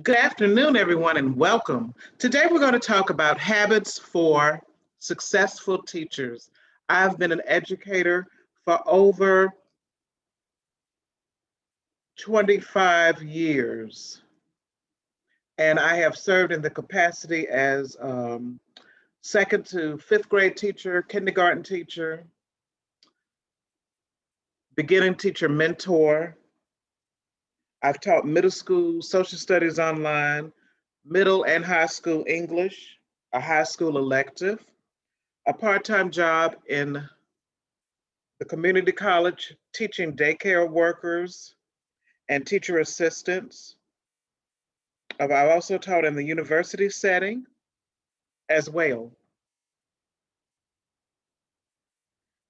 Good afternoon, everyone, and welcome. Today, we're going to talk about habits for successful teachers. I've been an educator for over 25 years, and I have served in the capacity as second to fifth grade teacher, kindergarten teacher, beginning teacher mentor. I've taught middle school social studies online, middle and high school English, a high school elective, a part-time job in the community college teaching daycare workers and teacher assistants. I've also taught in the university setting as well.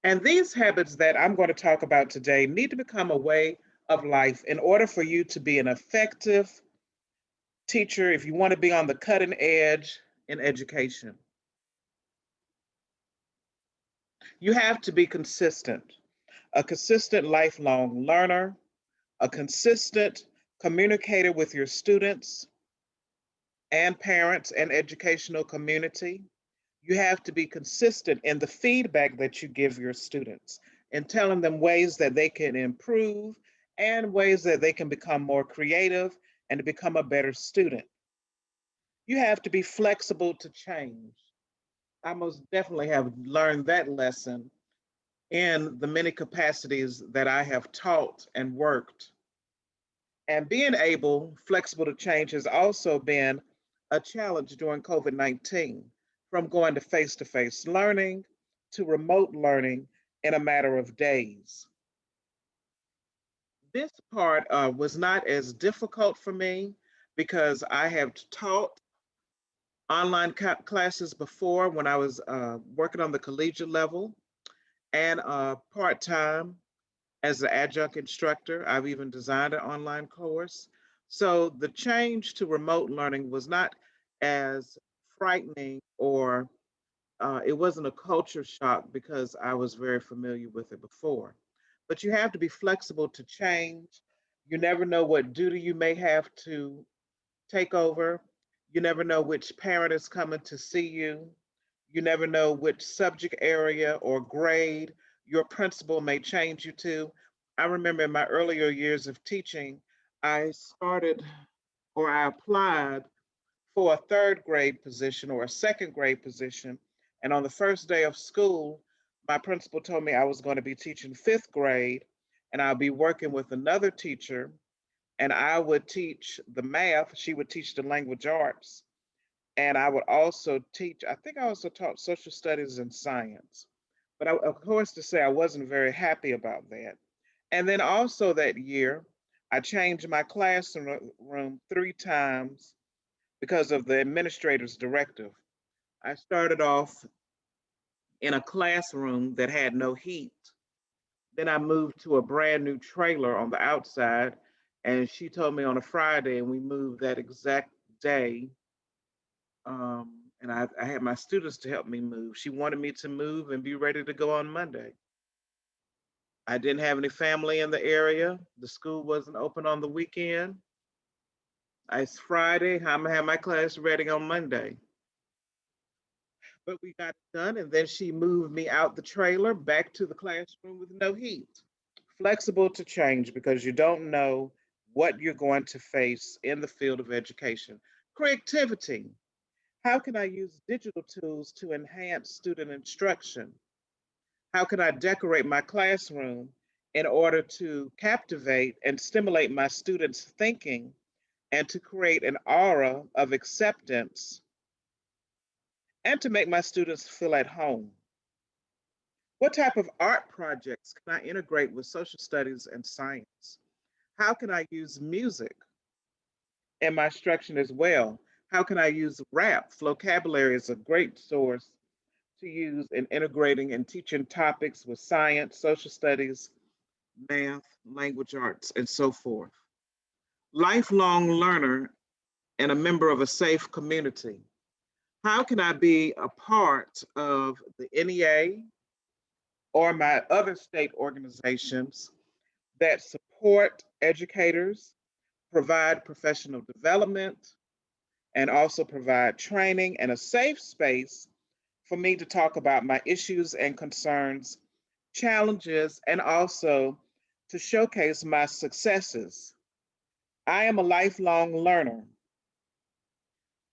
And these habits that I'm going to talk about today need to become a way of life in order for you to be an effective teacher if you want to be on the cutting edge in education. You have to be consistent, a consistent lifelong learner, a consistent communicator with your students and parents and educational community. You have to be consistent in the feedback that you give your students and telling them ways that they can improve and ways that they can become more creative and to become a better student. You have to be flexible to change. I most definitely have learned that lesson in the many capacities that I have taught and worked. And being flexible to change has also been a challenge during COVID-19, from going to face learning to remote learning in a matter of days. This part was not as difficult for me because I have taught online classes before when I was working on the collegiate level and part-time as an adjunct instructor. I've even designed an online course. So the change to remote learning was not as frightening or it wasn't a culture shock because I was very familiar with it before. But you have to be flexible to change. You never know what duty you may have to take over. You never know which parent is coming to see you. You never know which subject area or grade your principal may change you to. I remember in my earlier years of teaching, I started or I applied for a third grade position or a second grade position. And on the first day of school, my principal told me I was going to be teaching fifth grade and I'll be working with another teacher and I would teach the math, she would teach the language arts, and I would also teach, I think I also taught social studies and science. But of course, to say I wasn't very happy about that. And then also that year, I changed my classroom 3 times because of the administrator's directive. I started off in a classroom that had no heat. Then I moved to a brand new trailer on the outside, And she told me on a Friday, and we moved that exact day. And I had my students to help me move. She wanted me to move and be ready to go on Monday. I didn't have any family in the area. The school wasn't open on the weekend. It's Friday. I'm gonna have my class ready on Monday. But we got it done, and then she moved me out the trailer back to the classroom with no heat. Flexible to change because you don't know what you're going to face in the field of education. Creativity. How can I use digital tools to enhance student instruction? How can I decorate my classroom in order to captivate and stimulate my students' thinking and to create an aura of acceptance and to make my students feel at home? What type of art projects can I integrate with social studies and science? How can I use music in my instruction as well? How can I use rap? Vocabulary is a great source to use in integrating and teaching topics with science, social studies, math, language arts, and so forth. Lifelong learner and a member of a safe community. How can I be a part of the NEA or my other state organizations that support educators, provide professional development, and also provide training and a safe space for me to talk about my issues and concerns, challenges, and also to showcase my successes. I am a lifelong learner.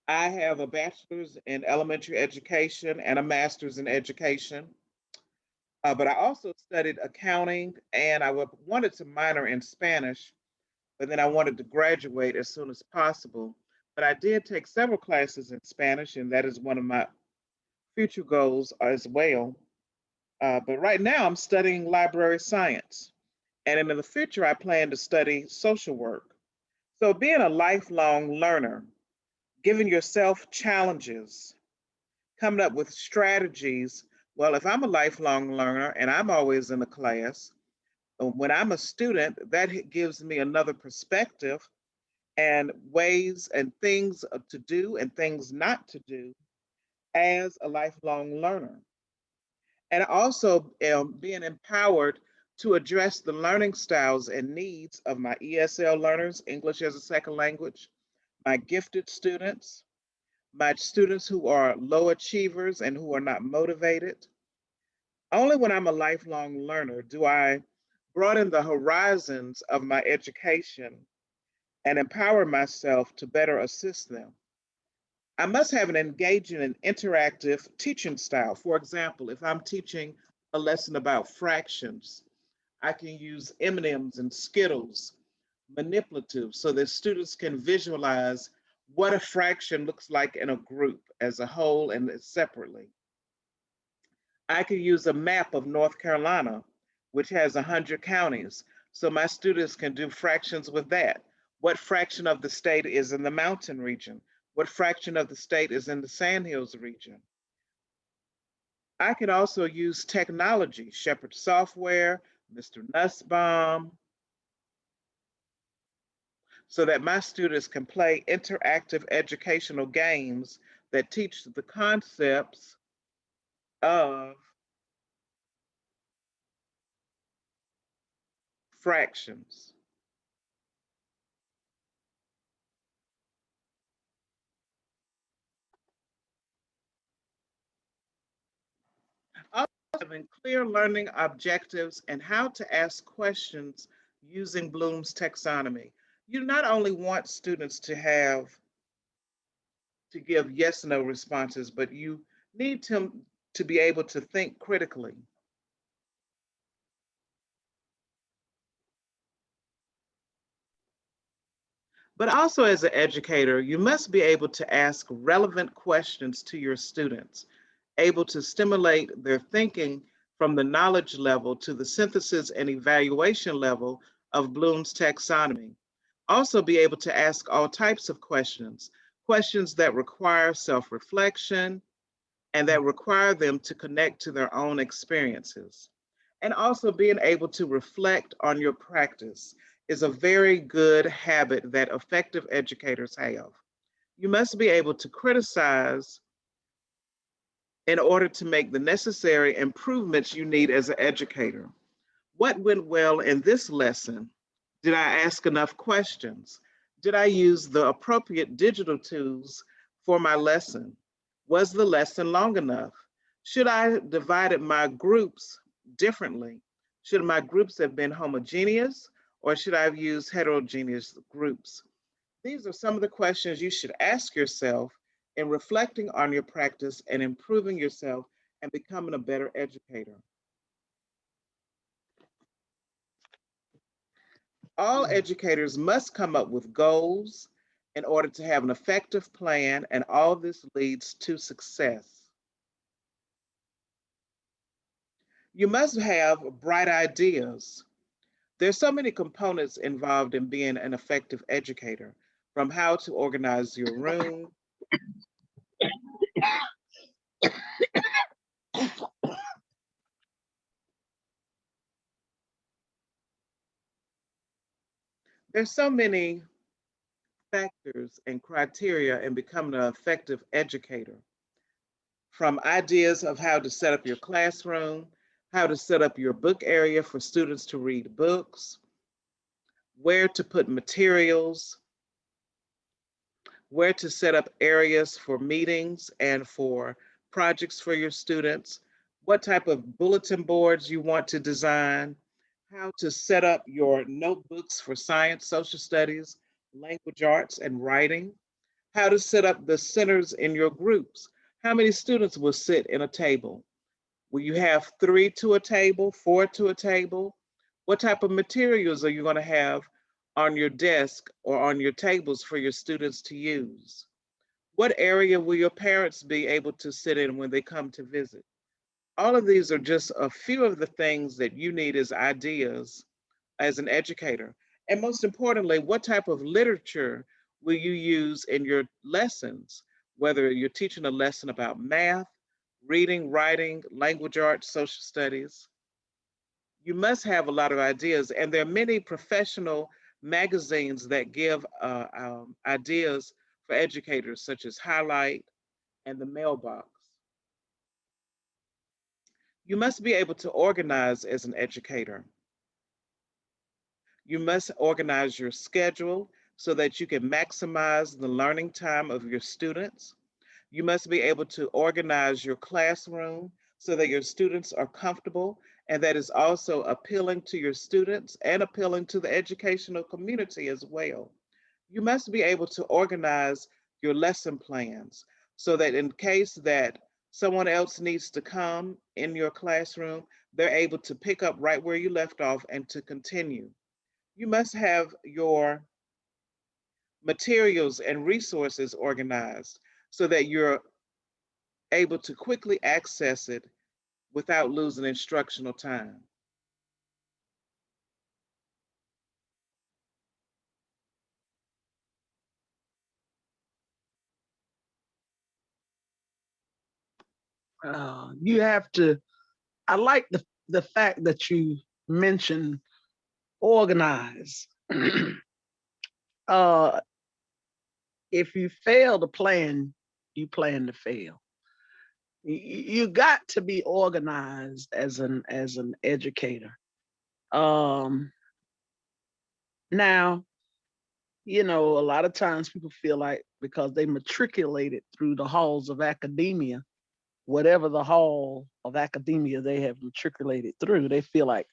I have a bachelor's in elementary education and a master's in education. But I also studied accounting and wanted to minor in Spanish, but then I wanted to graduate as soon as possible. But I did take several classes in Spanish, and that is one of my future goals as well. But right now, I'm studying library science. And in the future, I plan to study social work. So, being a lifelong learner, giving yourself challenges, coming up with strategies. Well, if I'm a lifelong learner and I'm always in the class, when I'm a student, that gives me another perspective and ways and things to do and things not to do as a lifelong learner. And also being empowered to address the learning styles and needs of my ESL learners, English as a second language, my gifted students, my students who are low achievers and who are not motivated. Only when I'm a lifelong learner do I broaden the horizons of my education and empower myself to better assist them. I must have an engaging and interactive teaching style. For example, if I'm teaching a lesson about fractions, I can use M&Ms and Skittles, manipulative, so that students can visualize what a fraction looks like in a group as a whole and separately. I could use a map of North Carolina, which has 100 counties, so my students can do fractions with that. What fraction of the state is in the mountain region? What fraction of the state is in the Sandhills region? I can also use technology, Shepherd Software, Mr. Nussbaum, so that my students can play interactive educational games that teach the concepts of fractions. Also, having clear learning objectives and how to ask questions using Bloom's taxonomy. You not only want students to give yes no responses, but you need them to be able to think critically. But also, as an educator, you must be able to ask relevant questions to your students, able to stimulate their thinking from the knowledge level to the synthesis and evaluation level of Bloom's taxonomy. Also, be able to ask all types of questions, questions that require self reflection and that require them to connect to their own experiences. And also being able to reflect on your practice. is a very good habit that effective educators have. You must be able to criticize in order to make the necessary improvements you need as an educator. What went well in this lesson? Did I ask enough questions? Did I use the appropriate digital tools for my lesson? Was the lesson long enough? Should I have divided my groups differently? Should my groups have been homogeneous or should I have used heterogeneous groups? These are some of the questions you should ask yourself in reflecting on your practice and improving yourself and becoming a better educator. All educators must come up with goals in order to have an effective plan, and all this leads to success. You must have bright ideas. There's so many components involved in being an effective educator, from how to organize your room. There's so many factors and criteria in becoming an effective educator, from ideas of how to set up your classroom, how to set up your book area for students to read books, where to put materials, where to set up areas for meetings and for projects for your students, what type of bulletin boards you want to design, how to set up your notebooks for science, social studies, language arts, and writing, how to set up the centers in your groups. How many students will sit in a table? Will you have 3 to a table, 4 to a table? What type of materials are you going to have on your desk or on your tables for your students to use? What area will your parents be able to sit in when they come to visit? All of these are just a few of the things that you need as ideas as an educator. And most importantly, what type of literature will you use in your lessons, whether you're teaching a lesson about math, reading, writing, language arts, social studies? You must have a lot of ideas, and there are many professional magazines that give ideas for educators, such as Highlight and the Mailbox. You must be able to organize as an educator. You must organize your schedule so that you can maximize the learning time of your students. You must be able to organize your classroom so that your students are comfortable and that is also appealing to your students and appealing to the educational community as well. You must be able to organize your lesson plans so that in case that someone else needs to come in your classroom, they're able to pick up right where you left off and to continue. You must have your materials and resources organized so that you're able to quickly access it without losing instructional time. You have to, I like the fact that you mentioned organize. uh, if you fail to plan, you plan to fail. You got to be organized as an educator. Um, Now, a lot of times people feel like because they matriculated through the halls of academia, whatever the hall of academia they have matriculated through, they feel like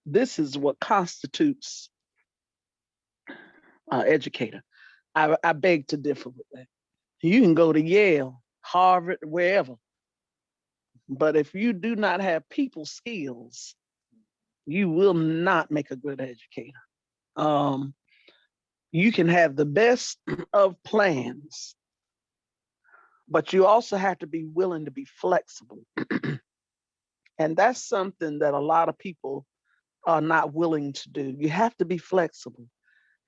this is what constitutes educator. I beg to differ with that. You can go to Yale, Harvard, wherever, but if you do not have people skills, you will not make a good educator. Um, you can have the best of plans, but you also have to be willing to be flexible. And that's something that a lot of people are not willing to do. You have to be flexible.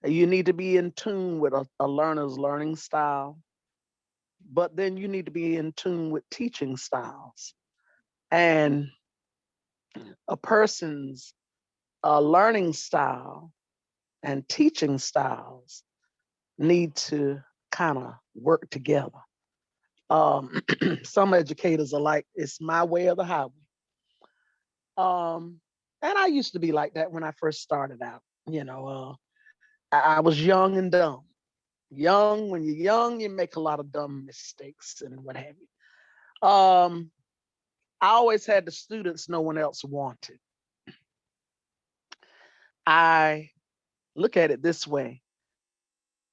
You need to be in tune with a learner's learning style, but then you need to be in tune with teaching styles. And a person's learning style and teaching styles need to kind of work together. Some educators are like, it's my way or the highway. And I used to be like that when I first started out. I was young and dumb. Young, when you're young, you make a lot of dumb mistakes and what have you. I always had the students no one else wanted. I look at it this way: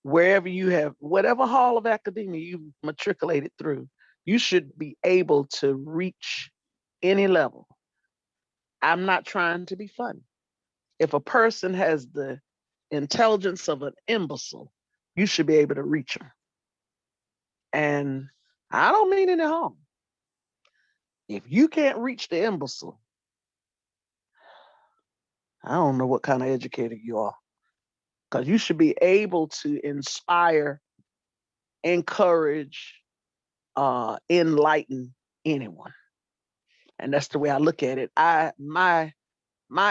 wherever you have, whatever hall of academia you matriculated through, you should be able to reach any level. I'm not trying to be funny. If a person has the intelligence of an imbecile, you should be able to reach them. And I don't mean any harm. If you can't reach the imbecile, I don't know what kind of educator you are, because you should be able to inspire, encourage, enlighten anyone. And that's the way I look at it. My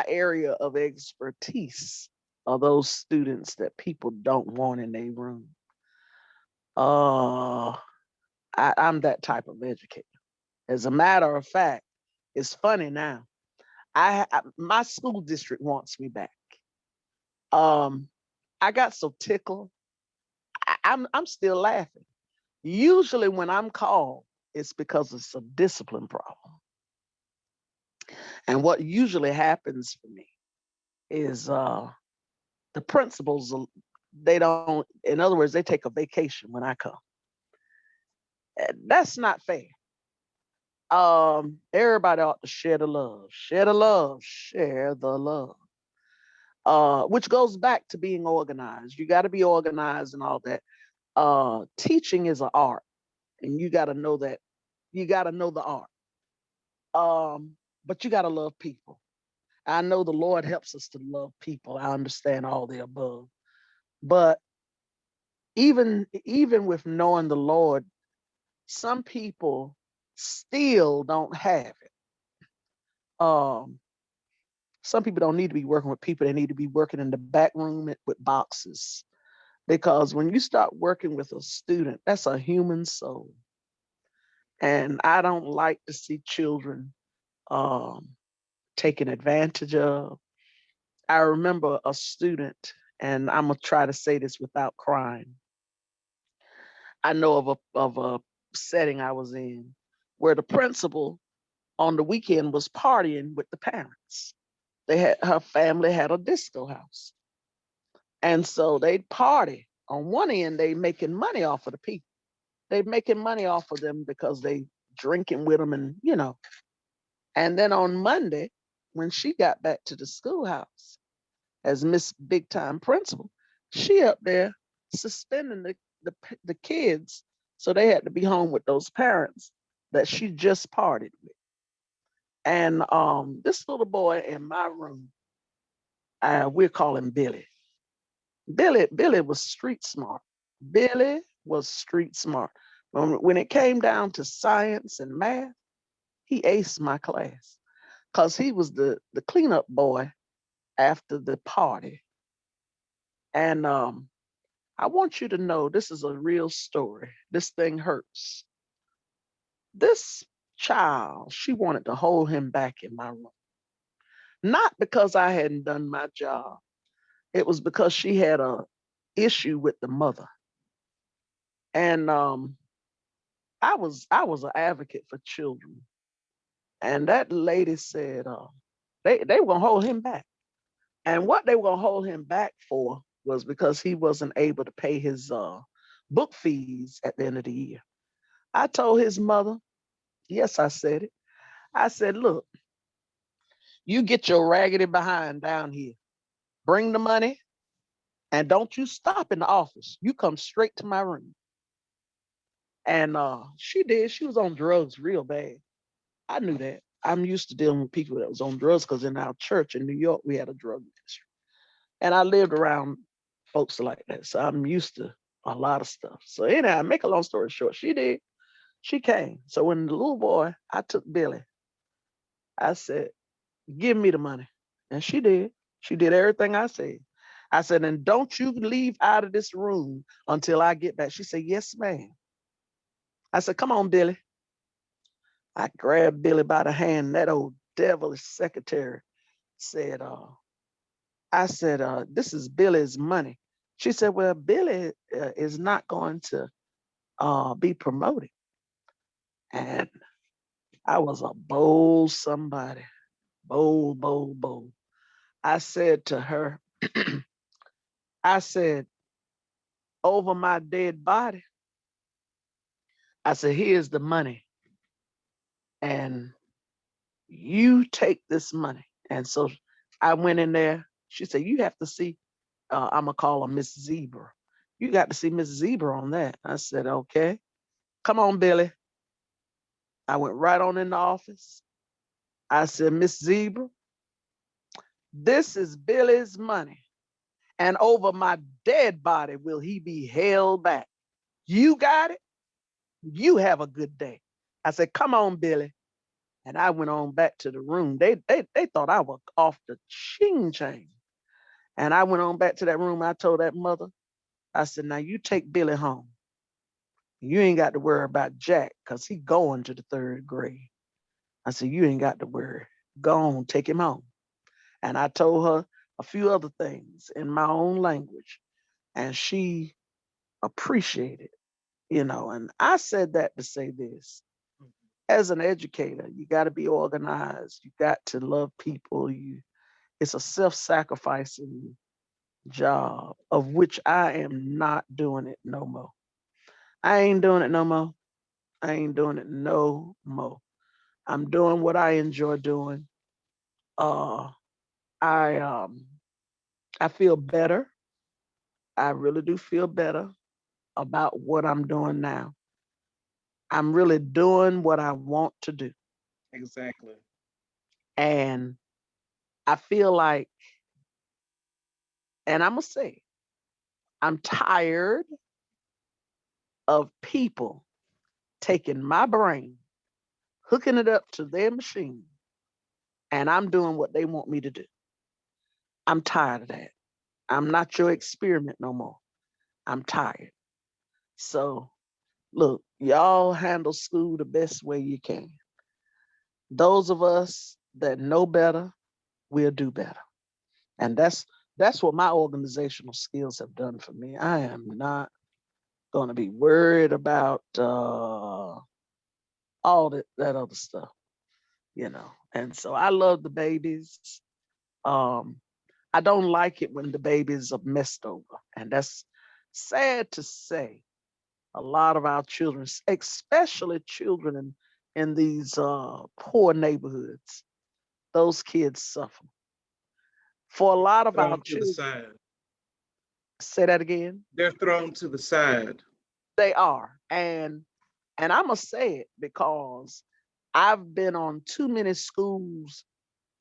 area of expertise are those students that people don't want in their room. I'm that type of educator. As a matter of fact, it's funny now. My school district wants me back. Um, I got so tickled. I'm still laughing. Usually when I'm called, it's because it's a discipline problem. And what usually happens for me is the principals, they don't, in other words, they take a vacation when I come. That's not fair. Everybody ought to share the love, share the love, share the love. Which goes back to being organized. You got to be organized and all that. Teaching is an art, and you got to know that. You got to know the art. But you got to love people. I know the Lord helps us to love people. I understand all the above. But even with knowing the Lord, some people still don't have it. Um, some people don't need to be working with people. They need to be working in the back room with boxes. Because when you start working with a student, that's a human soul. And I don't like to see children um, taken advantage of. I remember a student, and I'm gonna try to say this without crying. I know of a setting I was in where the principal on the weekend was partying with the parents. Her family had a disco house. And so they'd party. On one end, they making money off of the people. They making money off of them because they drinking with them and. And then on Monday, when she got back to the schoolhouse as Miss Big Time Principal, she up there suspending the kids. So they had to be home with those parents that she just partied with. And this little boy in my room, we're calling Billy. Billy was street smart. Billy was street smart. When it came down to science and math, he aced my class because he was the cleanup boy after the party. And I want you to know this is a real story. This thing hurts. This child, she wanted to hold him back in my room. Not because I hadn't done my job. It was because she had a issue with the mother. And I was an advocate for children. And that lady said they were gonna hold him back. And what they were gonna hold him back for was because he wasn't able to pay his book fees at the end of the year. I told his mother, yes, I said it. I said, look, you get your raggedy behind down here. Bring the money, and don't you stop in the office. You come straight to my room. And she did. She was on drugs real bad. I knew that. I'm used to dealing with people that was on drugs because in our church in New York, we had a drug ministry. And I lived around folks like that. So I'm used to a lot of stuff. So anyhow, make a long story short, she did. She came. So when the little boy, I took Billy, I said, give me the money. And she did. She did everything I said. I said, and don't you leave out of this room until I get back. She said, yes, ma'am. I said, come on, Billy. I grabbed Billy by the hand. That old devilish secretary said, I said, this is Billy's money. She said, well, Billy is not going to be promoted. And I was a bold somebody. Bold, bold, bold. I said to her, I said, over my dead body, I said, here's the money. And you take this money. And so I went in there. She said, you have to see, I'm going to call her Miss Zebra. You got to see Miss Zebra on that. I said, okay, come on, Billy. I went right on in the office. I said, Miss Zebra, this is Billy's money. And over my dead body will he be held back. You got it? You have a good day. I said, come on, Billy. And I went on back to the room. They thought I was off the ching chain. And I went on back to that room. I told that mother, I said, now you take Billy home. You ain't got to worry about Jack because he going to the 3rd grade. I said, you ain't got to worry. Go on, take him home. And I told her a few other things in my own language. And she appreciated, and I said that to say this. As an educator, you got to be organized. You got to love people. It's a self-sacrificing job of which I am not doing it no more. I ain't doing it no more. I ain't doing it no more. I'm doing what I enjoy doing. Uh, I feel better. I really do feel better about what I'm doing now. I'm really doing what I want to do. Exactly. And I feel like, and I'm going to say, I'm tired of people taking my brain, hooking it up to their machine, and I'm doing what they want me to do. I'm tired of that. I'm not your experiment no more. I'm tired. So, look, y'all handle school the best way you can. Those of us that know better, we'll do better. And that's what my organizational skills have done for me. I am not going to be worried about all that other stuff. And so I love the babies. I don't like it when the babies are messed over. And that's sad to say. A lot of our children, especially children in these poor neighborhoods, those kids suffer. For a lot of our Thrown to the children, side. say that again. They're thrown to the side. They are. And I must say it because I've been on too many schools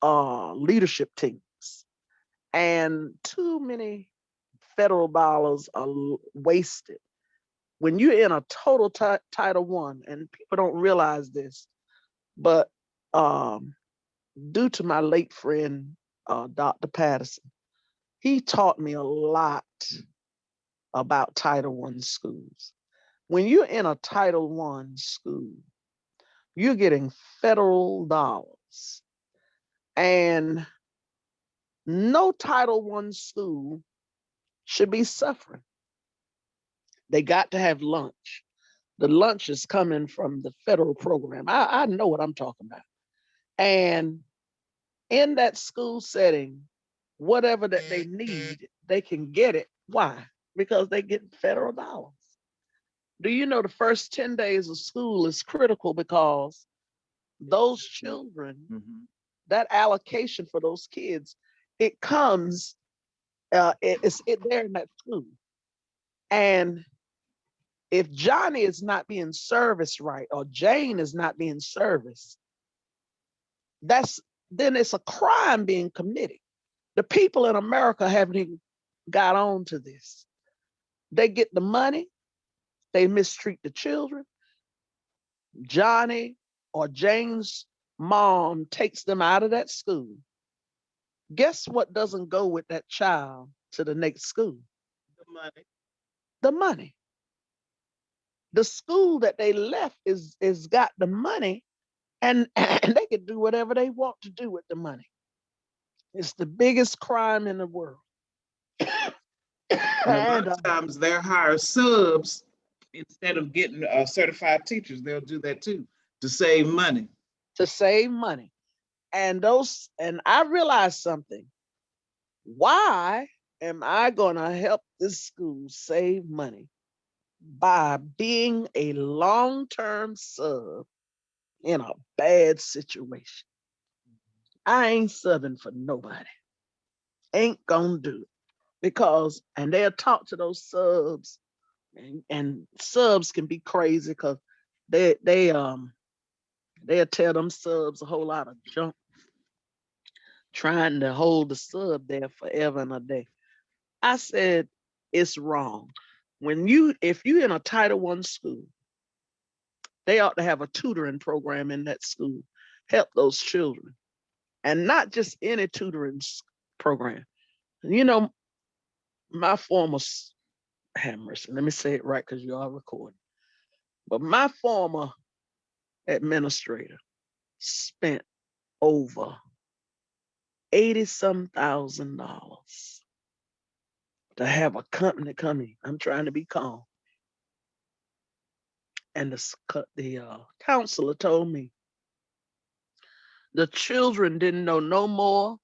leadership teams, and too many federal dollars are wasted. When you're in a total Title One, and people don't realize this, but due to my late friend, Dr. Patterson, he taught me a lot about Title One schools. When you're in a Title One school, you're getting federal dollars, and no Title One school should be suffering. They got to have lunch. The lunch is coming from the federal program. I know what I'm talking about. And in that school setting, whatever that they need, they can get it. Why? Because they get federal dollars. Do you know the first 10 days of school is critical because those children, that allocation for those kids, it comes, it's there in that school. And if Johnny is not being serviced right, or Jane is not being serviced, then it's a crime being committed. The people in America haven't even got on to this. They get the money, they mistreat the children. Johnny or Jane's mom takes them out of that school. Guess what doesn't go with that child to the next school? The money. The money. The school that they left is got the money, and, and they can do whatever they want to do with the money. It's the biggest crime in the world. And a lot And of times they're hire subs instead of getting certified teachers. They'll do that too to save money. to save money. And I realized something. Why am I gonna help this school save money? By being a long-term sub in a bad situation. I ain't subbing for nobody. Ain't gonna do it. Because, and they'll talk to those subs, and subs can be crazy because they'll tell them subs a whole lot of junk, trying to hold the sub there forever and a day. I said it's wrong. If you in a Title I school, they ought to have a tutoring program in that school, help those children, and not just any tutoring program. You know, my former, have mercy, let me say it right because you are recording. But my former administrator spent over 80-some thousand dollars to have a company come in. I'm trying to be calm. And the counselor told me the children didn't know no more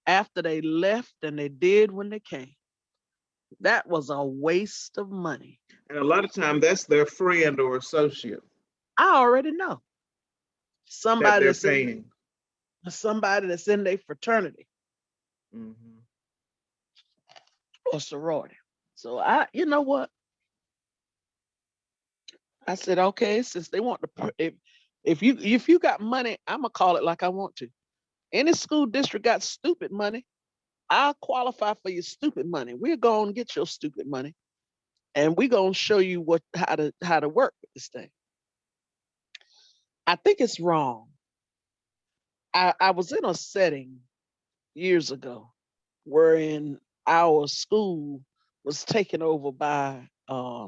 after they left than they did when they came. That was a waste of money. And a lot of time that's their friend or associate I already know that somebody they're that's in paying. somebody that's in their fraternity Mhm. or sorority. So you know what? I said, okay, since they want to, if you got money, I'm gonna call it like I want to. Any school district got stupid money, I'll qualify for your stupid money. We're gonna get your stupid money, and we're gonna show you how to work with this thing. I think it's wrong. I was in a setting years ago wherein our school was taken over by a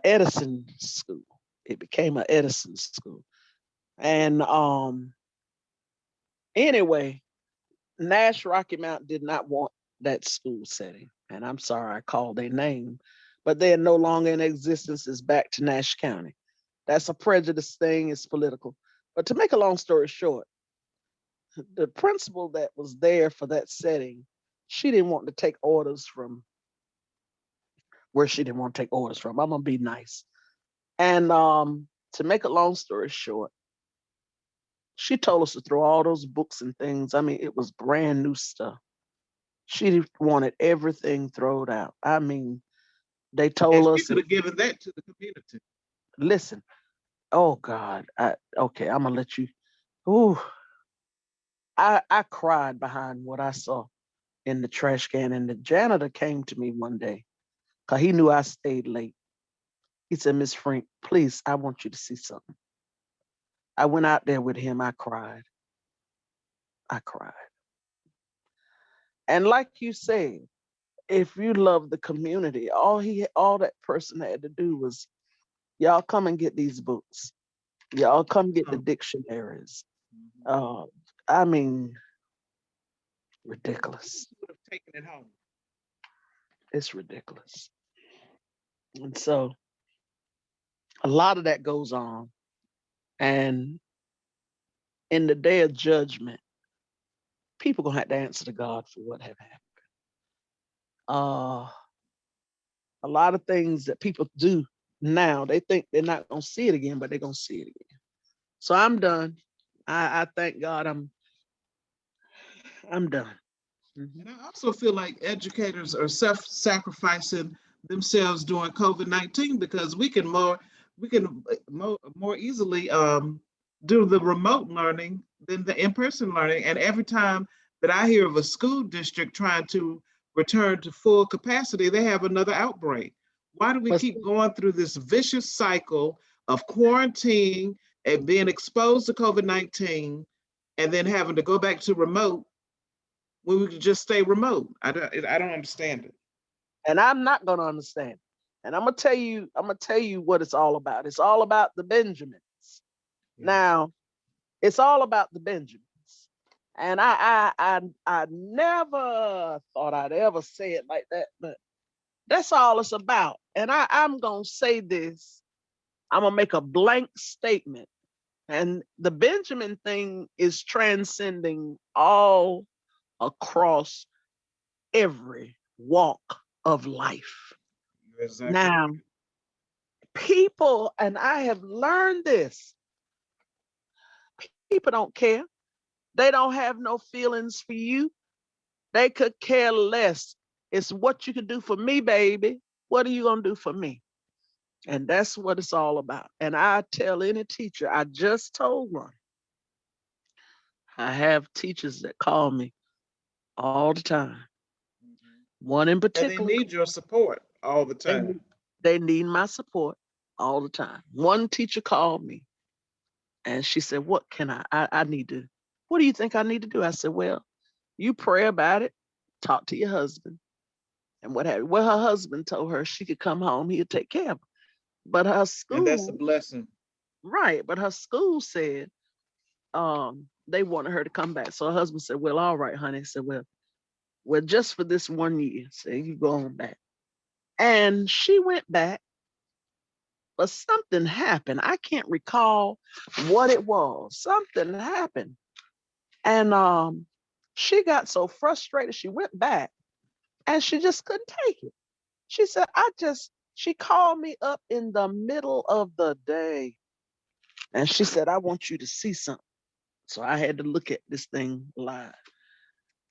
Edison school. It became an Edison school. And anyway, Nash Rocky Mount did not want that school setting. And I'm sorry I called their name, but they are no longer in existence. It's back to Nash County. That's a prejudice thing, it's political. But to make a long story short, the principal that was there for that setting, she didn't want to take orders from where she didn't want to take orders from. I'm gonna be nice. And to make a long story short, she told us to throw all those books and things. I mean, it was brand new stuff. She wanted everything thrown out. I mean, they And told she us, could have given that to the community. listen, oh God, okay, I'm gonna let you. Ooh, I cried behind what I saw in the trash can. And the janitor came to me one day because he knew I stayed late. He said, Miss Frank, please, I want you to see something. I went out there with him. I cried. I cried. And like you said, if you love the community, all that person had to do was, y'all come and get these books. Y'all come get the Oh, dictionaries. mhm. Uh, I mean, ridiculous. Would have taken it home. It's ridiculous. And so a lot of that goes on. And in the day of judgment, people gonna have to answer to God for what have happened. Uh, a lot of things that people do now, they think they're not gonna see it again, but they're gonna see it again. So I'm done. I thank God I'm done. Mhm. And I also feel like educators are self-sacrificing themselves during COVID-19 because we can more easily do the remote learning than the in-person learning. And every time that I hear of a school district trying to return to full capacity, they have another outbreak. Why do we But keep going through this vicious cycle of quarantine and being exposed to COVID-19 and then having to go back to remote when we could just stay remote? I don't understand it. And I'm not going to understand. And I'm gonna tell you what it's all about. It's all about the Benjamins. Yeah. Now, it's all about the Benjamins. And I never thought I'd ever say it like that, but that's all it's about. And I'm gonna say this. I'm gonna make a blank statement. And the Benjamin thing is transcending all across every walk of life. You're exactly Now, right. people, and I have learned this, people don't care. They don't have no feelings for you. They could care less. It's what you can do for me, baby. What are you going to do for me? And that's what it's all about. And I tell any teacher, I just told one, I have teachers that call me all the time. Mhm. One in And they particular, need your support all the they time. need, they need my support all the time. One teacher called me and she said, what can I need to, what do you think I need to do? I said, well, you pray about it, talk to your husband, and what have you. Well, her husband told her she could come home, he'd take care of her. But her And that's a school, blessing. right, but her school said they wanted her to come back. So her husband said, well, all right, honey. I said, well, just for this 1 year. So you go on back. And she went back, but something happened. I can't recall what it was. Something happened. And she got so frustrated, she went back and she just couldn't take it. She said, she called me up in the middle of the day and she said, I want you to see something. So I had to look at this thing live.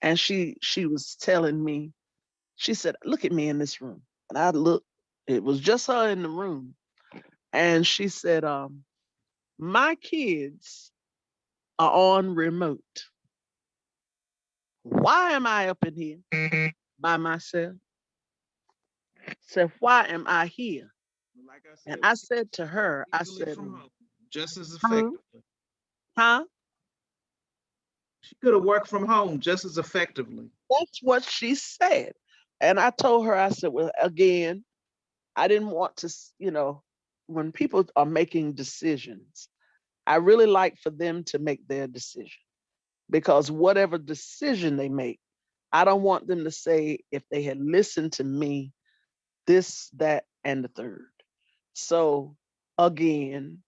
And she was telling me, she said, look at me in this room. And I looked, it was just her in the room. And she said, my kids are on remote. Why am I up in here by myself? Said, why am I here? Like I And said, I she said to her, I easily said, from home, just as huh? effectively. Huh? She could have worked from home just as effectively. That's what she said. And I told her, I said, well, again, I didn't want to, when people are making decisions, I really like for them to make their decision because whatever decision they make, I don't want them to say if they had listened to me, this, that, and the third. So again,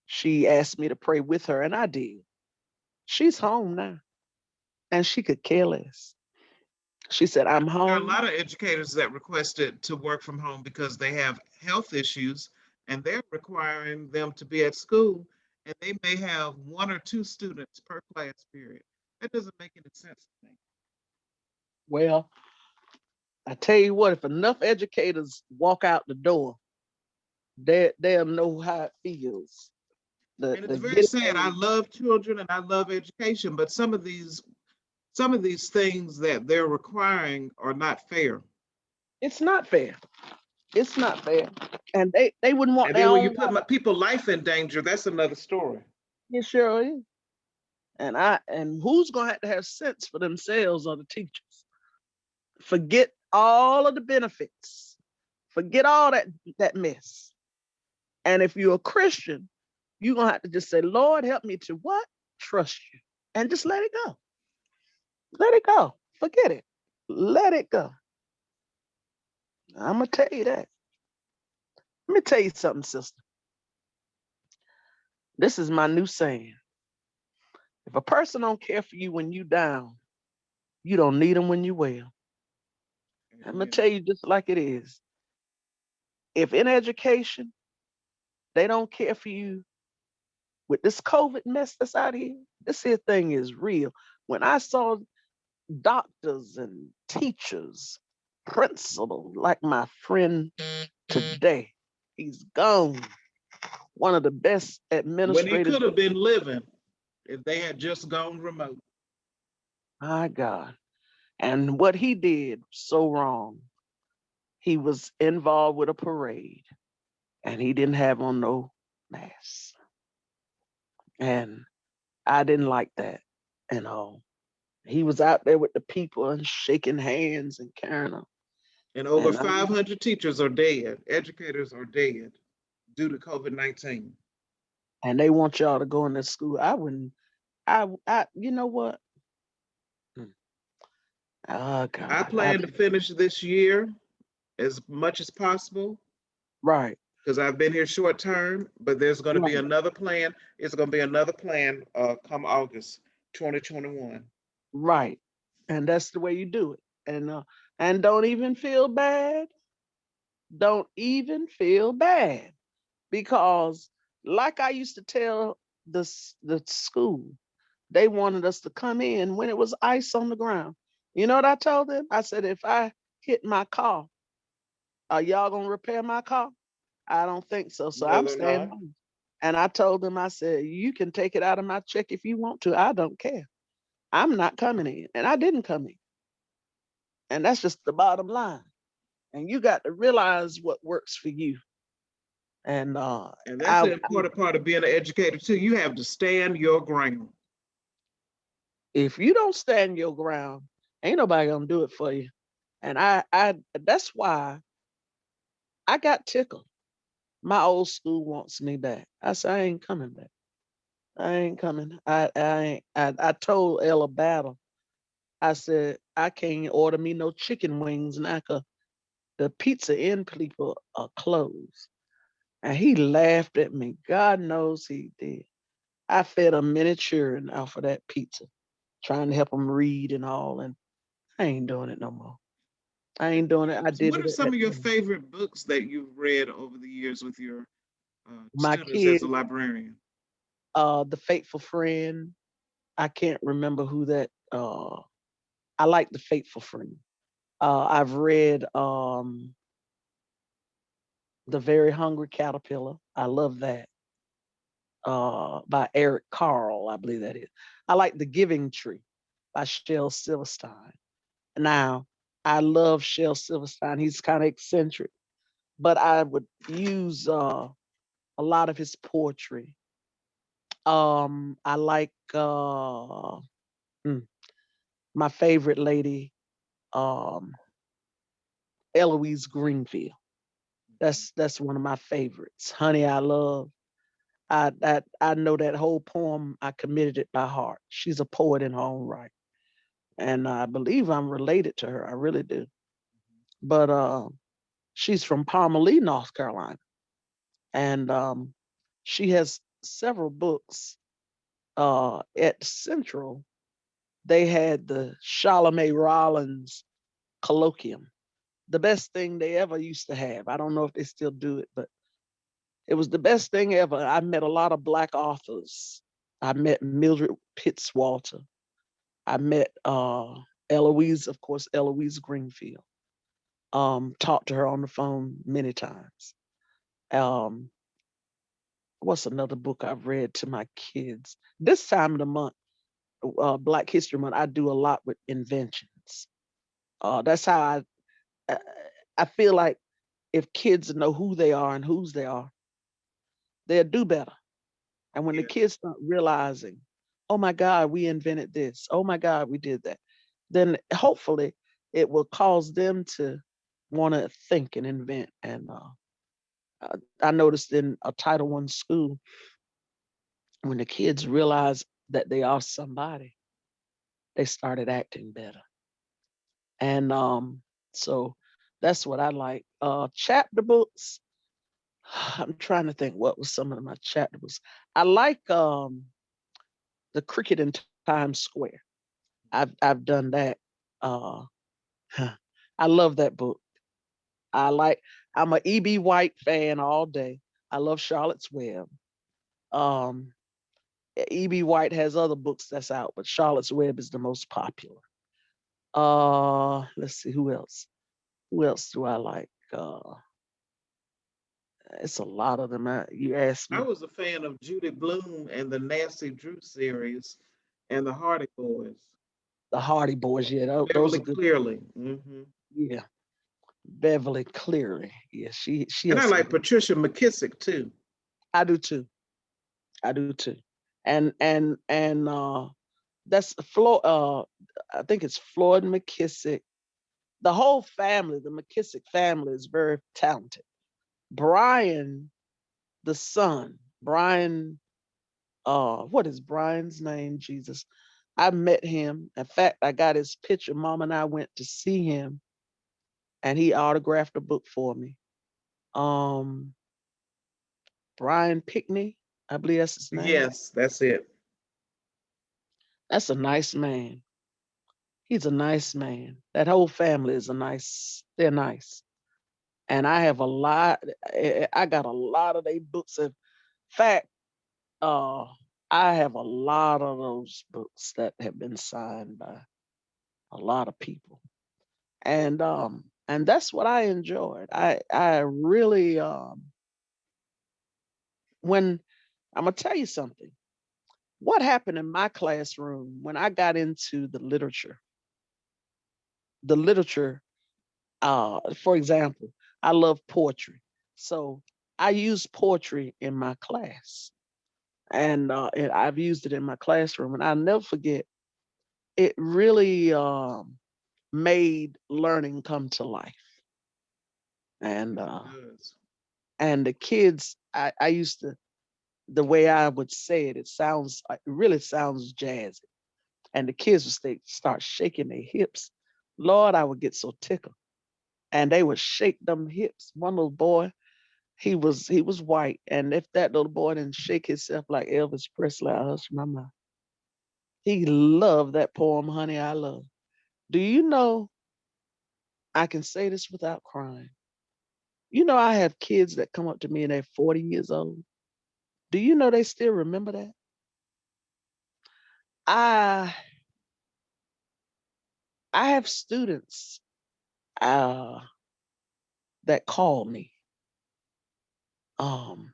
she asked me to pray with her, and I did. She's home now, and she could care less. She said, I'm There are a home. lot of educators that requested to work from home because they have health issues and they're requiring them to be at school and they may have one or two students per class period. That doesn't make any sense to me. Well, I tell you what, if enough educators walk out the door, they'll know how it feels. And it's The very getting sad. I ready. love children and I love education, but some of these things that they're requiring are not fair. It's not fair. It's not fair. And they wouldn't want And their then when you own put people's life in danger, that's another story. it sure is. And who's gonna have to have sense for themselves are the teachers. Forget all of the benefits. Forget all that mess. And if you're a Christian, you're gonna have to just say, Lord, help me to what? Trust you. And just let it go. Let it go. Forget it. Let it go. I'm gonna tell you that. Let me tell you something, sister. This is my new saying. If a person don't care for you when you down, you don't need them when you well. I'm gonna Amen. tell you just like it is. If in education they don't care for you with this COVID mess that's out here, this here thing is real. When I saw doctors and teachers, principals, like my friend today, he's gone. One of the best When he administrators. could have been living if they had just gone remote. My God. And what he did so wrong. He was involved with a parade and he didn't have on no mask. And I didn't like that and all. He was out there with the people and shaking hands and carrying them. And over And 500 teachers are dead, educators are dead due to COVID-19. they want y'all to go in that school. I wouldn't. You know what? Mm. Oh I God. plan to finish this year as much as possible Right. because I've been here short term, but there's going to be Right. another plan. It's going to be another plan come August 2021. Right. And that's the way you do it. And don't even feel bad. Don't even feel bad because, like I used to tell the school, they wanted us to come in when it was ice on the ground. You know what I told them? I said, if I hit my car, are y'all gonna repair my car? I don't think so. So No, I'm they're staying not. home. And I told them, I said, you can take it out of my check if you want to. I don't care. I'm not coming in. And I didn't come in. And that's just the bottom line. And you got to realize what works for you. And And that's the I important part of being an educator too. You have to stand your ground. if you don't stand your ground, ain't nobody gonna do it for you. And I that's why I got tickled. My old school wants me back. I said, I ain't coming back. I ain't coming. I told Ella Battle, I said, I can't order me no chicken wings now 'cause the Pizza Inn people are closed. And he laughed at me. God knows he did. I fed a miniature and off of that pizza, trying to help him read and all. And I ain't doing it no more. I ain't doing it. I So did what it are at some that of your time. favorite books that you've read over the years with your My students as a kids, librarian? The Faithful Friend. I can't remember who that. I like The Faithful Friend. I've read The Very Hungry Caterpillar. I love that. By Eric Carle, I believe that is. I like The Giving Tree by Shel Silverstein. Now, I love Shel Silverstein. He's kind of eccentric, but I would use a lot of his poetry. I like mm, my favorite lady, um, Eloise Greenfield. That's one of my favorites. Honey, I love. I know that whole poem. I committed it by heart. She's a poet in her own right, and I believe I'm related to her. I really do. But she's from Palmer Lee, North Carolina, and she has several books. At Central, they had the Charlemagne Rollins colloquium, the best thing they ever used to have. I don't know if they still do it, but it was the best thing ever. I met a lot of Black authors. I met Mildred Pitts Walter. I met Eloise, of course, Eloise Greenfield. Talked to her on the phone many times. Um, what's another book I've read to my kids? This time of the month, Black History Month, I do a lot with inventions. That's how uh, I feel like if kids know who they are and whose they are, they'll do better. And when the Yes. kids start realizing, oh my God, we invented this. Oh my God, we did that. Then hopefully it will cause them to want to think and invent. And I noticed in a Title I school, when the kids realized that they are somebody, they started acting better. And so that's what I like. Chapter books. I'm trying to think what was some of my chapter books. I like the Cricket in Times Square. I've done that. Uh, I love that book. I like. I'm a E.B. White fan all day. I love Charlotte's Web. Um, E.B. White has other books that's out, but Charlotte's Web is the most popular. Let's see who else. Who else do I like? It's a lot of them. You asked I me. was a fan of Judy Blume and the Nancy Drew series and the Hardy Boys. The Hardy Boys, yeah, those Beverly are good. Clearly. Yeah, Beverly Cleary. Yeah, she And I has some like good. Patricia McKissick too. I do too. I do too. And That's Floyd. I think it's Floyd McKissick. The whole family, the McKissick family, is very talented. Brian, the son, Brian. What is Brian's name? Jesus. I met him. In fact, I got his picture. Mom and I went to see him, and he autographed a book for me. Um, Brian Pickney, I believe that's his name. Yes, that's it. That's a nice man. He's a nice man. That whole family is they're nice. And I have a lot, I got a lot of their books. In fact, uh, I have a lot of those books that have been signed by a lot of people. And that's what I enjoyed. I really when I'm gonna tell you something. What happened in my classroom when I got into the literature, for example, I love poetry. So I use poetry in my class. And I've used it in my classroom. And I'll never forget, it really made learning come to life. And uh, Yes. and the kids, I used to, the way I would say it, it really sounds jazzy. And the kids would start shaking their hips. Lord, I would get so tickled. And they would shake them hips. One little boy, he was white. And if that little boy didn't shake himself like Elvis Presley, I hush my mouth. He loved that poem, Honey, I Love. Do you know I can say this without crying? You know, I have kids that come up to me and they're 40 years old. Do you know they still remember that? I I have students uh, that call me. Um,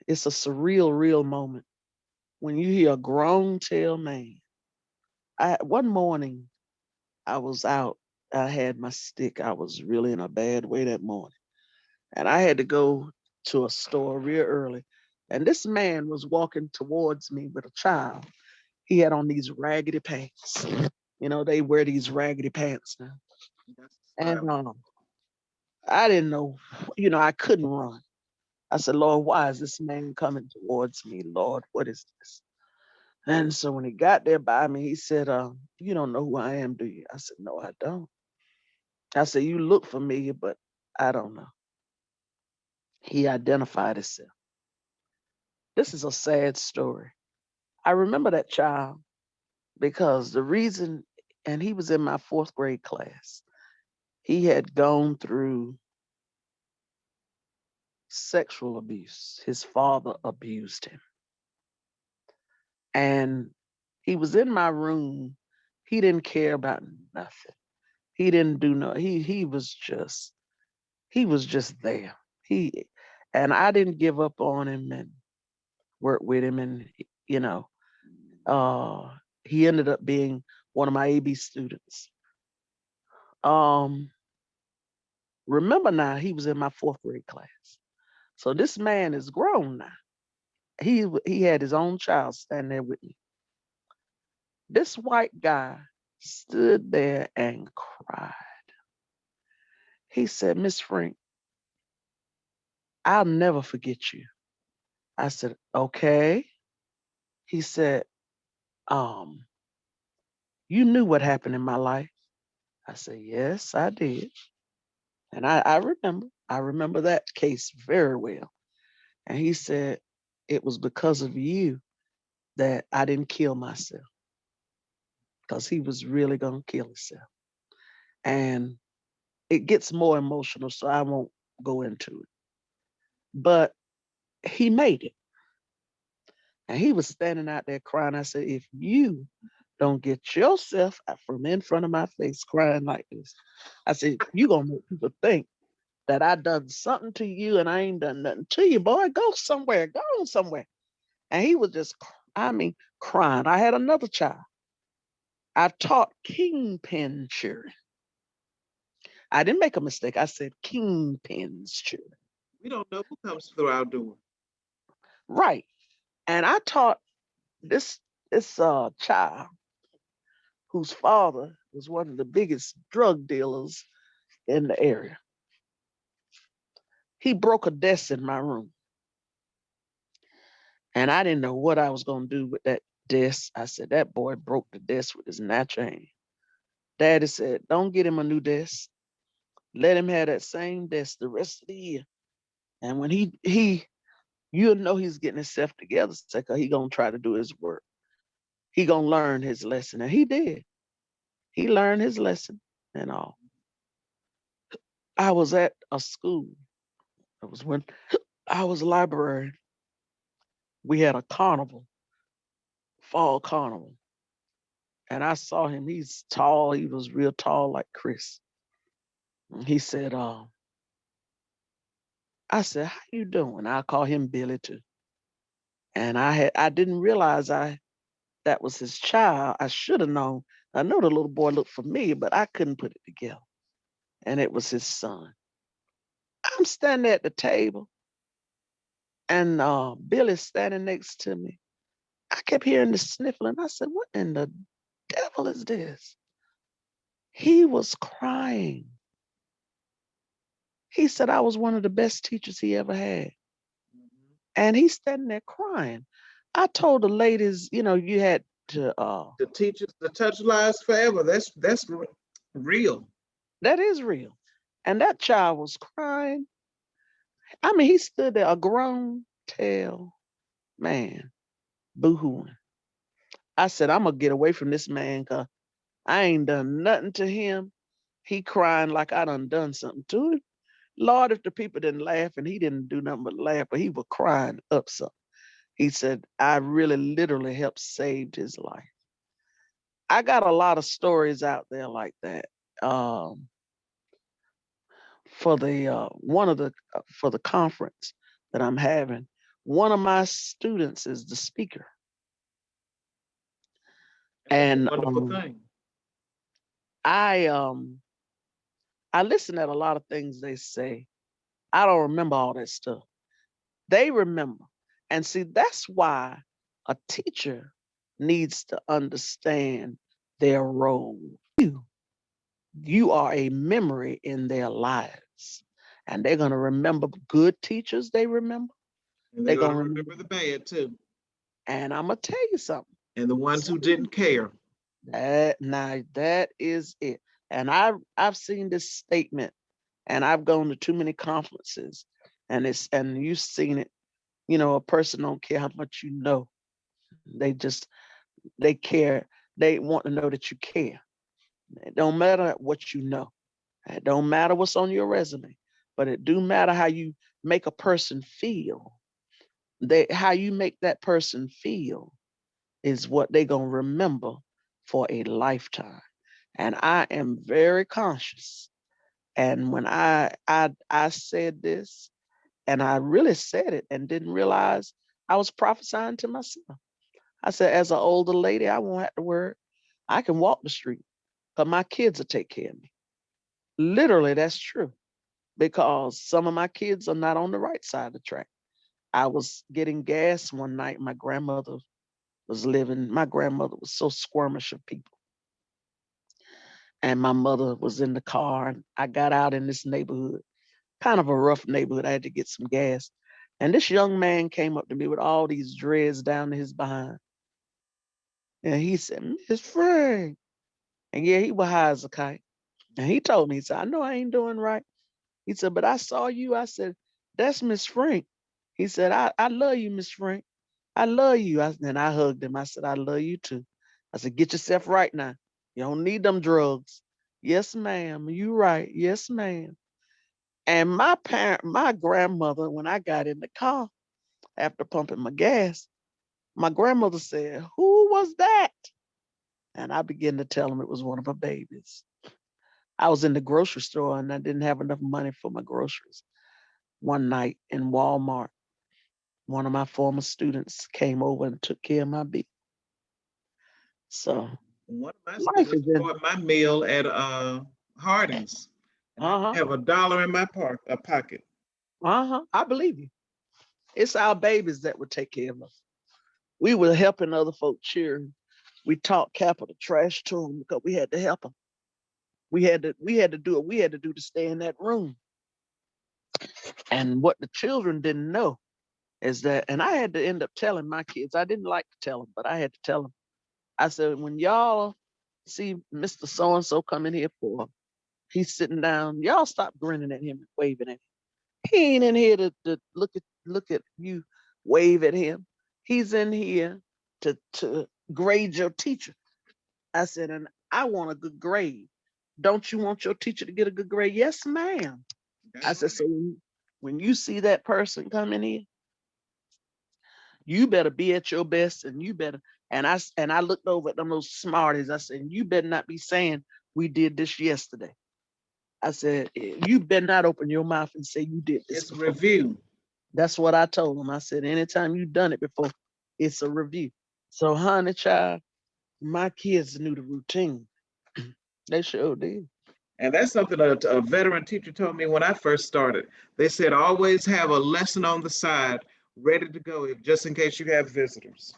it's a surreal, real moment when you hear a grown tail man. One morning I was out. I had my stick. I was really in a bad way that morning, and I had to go to a store real early. And this man was walking towards me with a child. He had on these raggedy pants. You know, they wear these raggedy pants now. That's the And style. I didn't know, I couldn't run. I said, Lord, why is this man coming towards me? Lord, what is this? And so when he got there by me, he said, you don't know who I am, do you? I said, no, I don't. I said, you look familiar, but I don't know. He identified himself. This is a sad story. I remember that child because the reason, and he was in my fourth grade class, he had gone through sexual abuse. His father abused him. And he was in my room. He didn't care about nothing. He didn't do no, he was just there. He and I didn't give up on him and work with him, and you know, uh he ended up being one of my AB students. Um Remember now, he was in my fourth grade class. So this man is grown now. He had his own child standing there with me. This white guy stood there and cried. He said, Miss Frank, I'll never forget you. I said, okay. He said, um, you knew what happened in my life. I said, yes, I did. And I remember that case very well. And he said, it was because of you that I didn't kill myself, because he was really going to kill himself. And it gets more emotional, so I won't go into it. But he made it. And he was standing out there crying. I said, if you don't get yourself out from in front of my face crying like this, I said, you going to make people think that I done something to you and I ain't done nothing to you, boy. Go somewhere. Go on somewhere. And he was just, crying. I had another child. I taught kingpin children. I didn't make a mistake. I said kingpins children. We don't know who comes through our door. Right. And I taught this. This child whose father was one of the biggest drug dealers in the area. He broke a desk in my room. And I didn't know what I was going to do with that desk. I said, that boy broke the desk with his natural hand. Daddy said, don't get him a new desk. Let him have that same desk the rest of the year. And when you'll know he's getting himself together, because he going to try to do his work. He going to learn his lesson. And he did. He learned his lesson and all. I was at a school. It was when I was a librarian. We had a carnival, fall carnival. And I saw him. He's tall. He was real tall like Chris. And he said, I said, how you doing? I call him Billy too. And I didn't realize that was his child. I should have known. I know the little boy looked familiar, but I couldn't put it together. And it was his son. I'm standing at the table and Billy's standing next to me. I kept hearing the sniffling. I said, what in the devil is this? He was crying. He said I was one of the best teachers he ever had. And he's standing there crying. I told the ladies, you had to The teachers, the touch lives forever. That's real. that is real. And that child was crying. I mean, he stood there, a grown tail man, boo-hooing. I said, I'm gonna get away from this man because I ain't done nothing to him. He crying like I done something to him. Lord, if the people didn't laugh, and he didn't do nothing but laugh, but he was crying up something. He said, I really literally helped save his life. I got a lot of stories out there like that. For the conference that I'm having, one of my students is the speaker. And Wonderful thing. I listen at a lot of things they say. I don't remember all that stuff. They remember. And see, that's why a teacher needs to understand their role. You are a memory in their lives. And they're going to remember good teachers they remember. And they're going to remember the bad too. And I'm going to tell you something. And the ones who didn't care. That is it. And I've seen this statement, and I've gone to too many conferences, and you've seen it. A person don't care how much you know. They care. They want to know that you care. It don't matter what you know. It don't matter what's on your resume, but it do matter how you make a person feel. How you make that person feel is what they're gonna remember for a lifetime. And I am very conscious. And when I said this, and I really said it and didn't realize I was prophesying to myself. I said, as an older lady, I won't have to worry. I can walk the street, but my kids will take care of me. Literally, that's true, because some of my kids are not on the right side of the track. I was getting gas one night. My grandmother was so squirmish of people. And my mother was in the car, and I got out in this neighborhood, kind of a rough neighborhood. I had to get some gas. And this young man came up to me with all these dreads down to his behind. And he said, Miss Frank. And yeah, he was high as a kite. And he told me, he said, I know I ain't doing right. He said, but I saw you. I said, that's Miss Frank. He said, I love you, Miss Frank. I love you. And I hugged him. I said, I love you too. I said, get yourself right now. You don't need them drugs. Yes, ma'am. You right. Yes, ma'am. And my grandmother, when I got in the car after pumping my gas, my grandmother said, who was that? And I began to tell him it was one of her babies. I was in the grocery store and I didn't have enough money for my groceries. One night in Walmart, one of my former students came over and took care of my bill. So one of my life is students bought my meal at Harding's. And I have $1 in my pocket. I believe you. It's our babies that would take care of us. We were helping other folk cheer. We taught capital trash to them because we had to help them. We had to do what we had to do to stay in that room. And what the children didn't know is that, and I had to end up telling my kids, I didn't like to tell them, but I had to tell them. I said, when y'all see Mr. So-and-so coming here he's sitting down, y'all stop grinning at him and waving at him. He ain't in here to look at you, wave at him. He's in here to grade your teacher. I said, and I want a good grade. Don't you want your teacher to get a good grade? Yes, ma'am. I said, so when you see that person coming in, you better be at your best, and you better. And I looked over at them those smarties. I said, you better not be saying we did this yesterday. I said, you better not open your mouth and say you did this. It's review. That's what I told them. I said, anytime you've done it before, it's a review. So, honey, child, my kids knew the routine. They sure did. And that's something a veteran teacher told me when I first started. They said, always have a lesson on the side ready to go just in case you have visitors.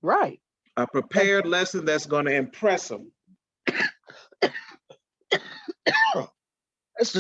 Right. A prepared lesson that's going to impress them. That's the